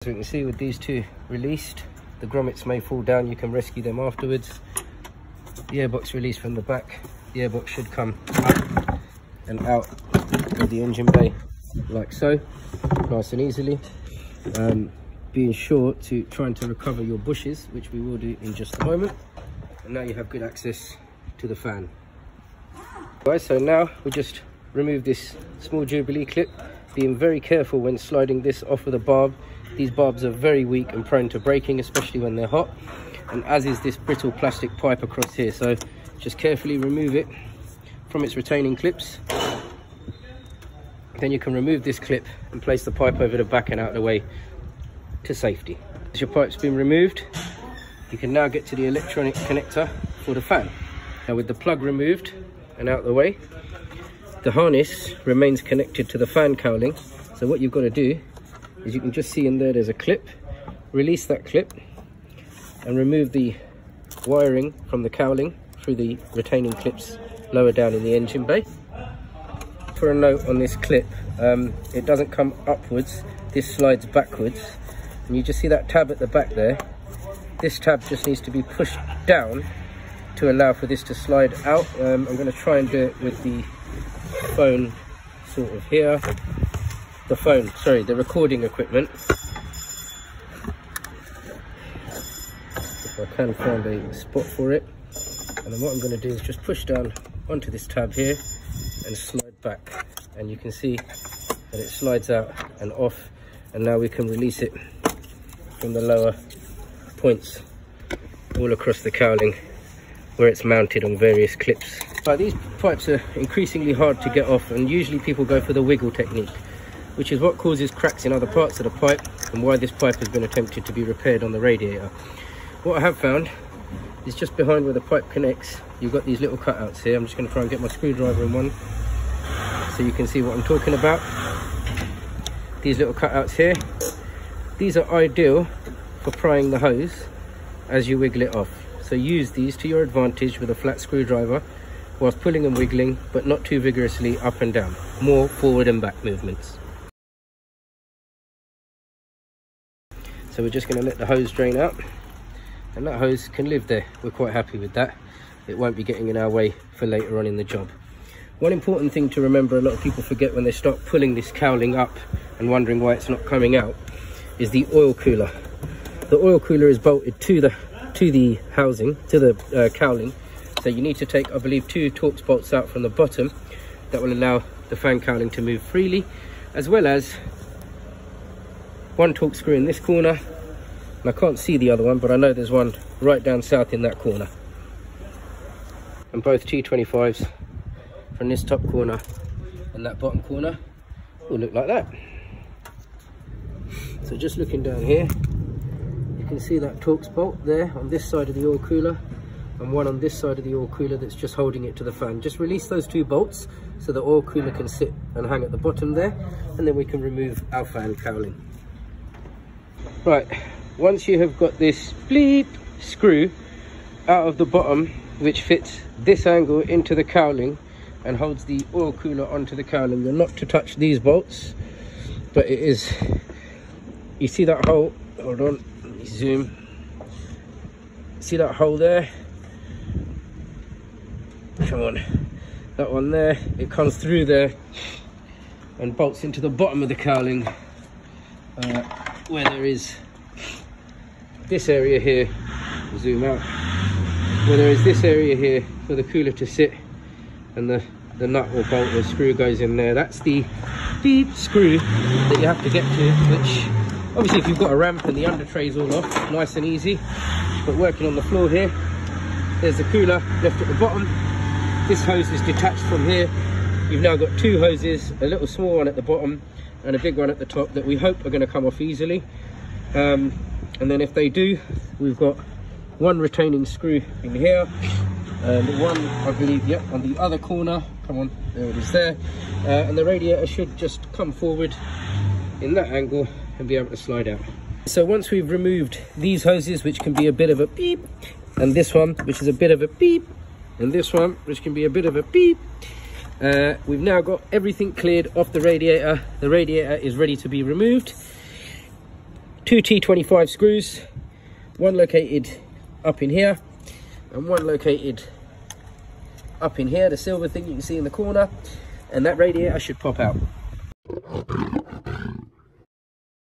As we can see, with these two released, the grommets may fall down. You can rescue them afterwards. The airbox released from the back. The airbox should come up and out of the engine bay like so, nice and easily. Being sure to trying to recover your bushes, which we will do in just a moment. And now you have good access to the fan. Right, so now we just remove this small Jubilee clip, being very careful when sliding this off with a barb. These barbs are very weak and prone to breaking, especially when they're hot, and as is this brittle plastic pipe across here. So just carefully remove it from its retaining clips. Then you can remove this clip and place the pipe over the back and out of the way to safety. As your pipe's been removed, you can now get to the electronic connector for the fan. Now with the plug removed and out of the way, the harness remains connected to the fan cowling. So what you've got to do is, you can just see in there's a clip. Release that clip and remove the wiring from the cowling through the retaining clips lower down in the engine bay. For a note on this clip, it doesn't come upwards, this slides backwards, and you just see that tab at the back there. This tab just needs to be pushed down to allow for this to slide out. I'm going to try and do it with the phone sort of here. The recording equipment. If I can find a spot for it. And then what I'm going to do is just push down onto this tab here and slide back. And you can see that it slides out and off. And now we can release it from the lower points all across the cowling where it's mounted on various clips. These pipes are increasingly hard to get off, and usually people go for the wiggle technique, which is what causes cracks in other parts of the pipe and why this pipe has been attempted to be repaired on the radiator. What I have found is just behind where the pipe connects, you've got these little cutouts here. I'm just going to try and get my screwdriver in one so you can see what I'm talking about. These little cutouts here, these are ideal for prying the hose as you wiggle it off. So use these to your advantage with a flat screwdriver whilst pulling and wiggling, but not too vigorously up and down. More forward and back movements. So we're just going to let the hose drain out, and that hose can live there. We're quite happy with that. It won't be getting in our way for later on in the job. One important thing to remember, a lot of people forget when they start pulling this cowling up and wondering why it's not coming out, is the oil cooler. The oil cooler is bolted to the housing, to the cowling. So you need to take, I believe, 2 Torx bolts out from the bottom that will allow the fan cowling to move freely, as well as 1 Torx screw in this corner. And I can't see the other one, but I know there's one right down south in that corner. And both T25s from this top corner and that bottom corner will look like that. So just looking down here, you can see that Torx bolt there on this side of the oil cooler, and one on this side of the oil cooler that's just holding it to the fan. Just release those 2 bolts so the oil cooler can sit and hang at the bottom there, and then we can remove our fan cowling. Right, once you have got this bleep screw out of the bottom, which fits this angle into the cowling and holds the oil cooler onto the cowling, you're not to touch these bolts, but it is, you see that hole, hold on, let me zoom, see that hole there? Come on, that one there, it comes through there and bolts into the bottom of the cowling, where there is this area here, zoom out, where there is this area here for the cooler to sit, and the nut or bolt or screw goes in there. That's the deep screw that you have to get to, which obviously if you've got a ramp and the under tray's all off, nice and easy, but working on the floor here, there's the cooler left at the bottom. This hose is detached from here. You've now got 2 hoses, a little small one at the bottom and a big one at the top that we hope are going to come off easily. And then if they do, we've got 1 retaining screw in here and 1, I believe, yep, on the other corner. Come on, there it is there. And the radiator should just come forward in that angle and be able to slide out. So once we've removed these hoses, which can be a bit of a beep, and this one, which is a bit of a beep, and this one, which can be a bit of a beep, we've now got everything cleared off the radiator. The radiator is ready to be removed. two T25 screws, one located up in here and one located up in here, the silver thing you can see in the corner, and that radiator should pop out.